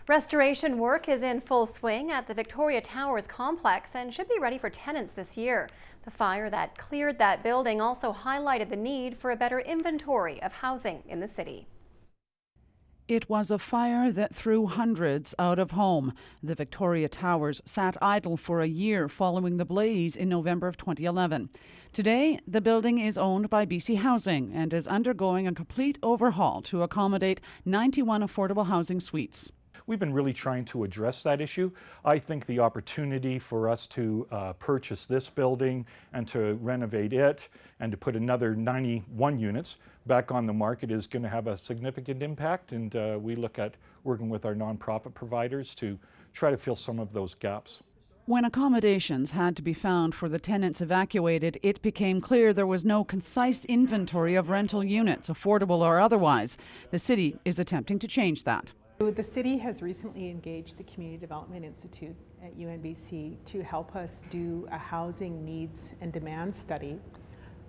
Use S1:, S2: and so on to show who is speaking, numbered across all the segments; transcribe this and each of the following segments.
S1: Restoration work is in full swing at the Victoria Towers complex and should be ready for tenants this year. The fire that cleared that building also highlighted the need for a better inventory of housing in the city.
S2: It was a fire that threw hundreds out of home. The Victoria Towers sat idle for a year following the blaze in November of 2011. Today, the building is owned by BC Housing and is undergoing a complete overhaul to accommodate 91 affordable housing suites.
S3: We've been really trying to address that issue. I think the opportunity for us to purchase this building and to renovate it and to put another 91 units back on the market is going to have a significant impact, and we look at working with our nonprofit providers to try to fill some of those gaps.
S2: When accommodations had to be found for the tenants evacuated, it became clear there was no concise inventory of rental units, affordable or otherwise. The city is attempting to change that.
S4: The city has recently engaged the Community Development Institute at UNBC to help us do a housing needs and demand study,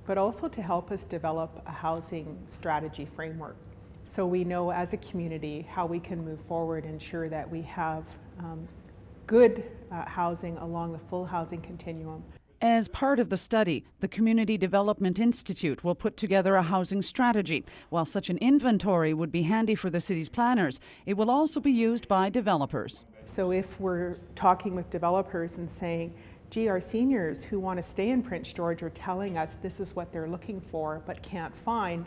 S4: but also to help us develop a housing strategy framework. So we know as a community how we can move forward and ensure that we have good housing along the full housing continuum.
S2: As part of the study, the Community Development Institute will put together a housing strategy. While such an inventory would be handy for the city's planners, it will also be used by developers.
S4: So if we're talking with developers and saying, gee, our seniors who want to stay in Prince George are telling us this is what they're looking for but can't find,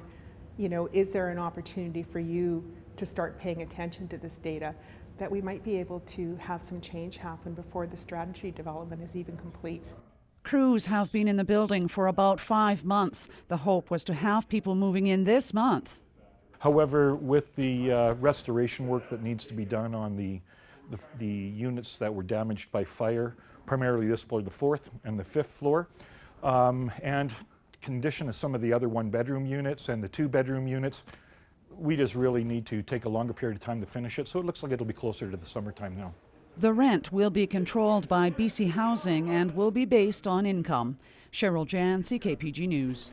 S4: is there an opportunity for you to start paying attention to this data, that we might be able to have some change happen before the strategy development is even complete.
S2: Crews have been in the building for about 5 months. The hope was to have people moving in this month.
S3: However, with the restoration work that needs to be done on the units that were damaged by fire, primarily this floor, the 4th and the 5th floor, and condition of some of the other 1-bedroom units and the 2-bedroom units, we just really need to take a longer period of time to finish it. So it looks like it'll be closer to the summertime now.
S2: The rent will be controlled by BC Housing and will be based on income. Cheryl Jan, CKPG News.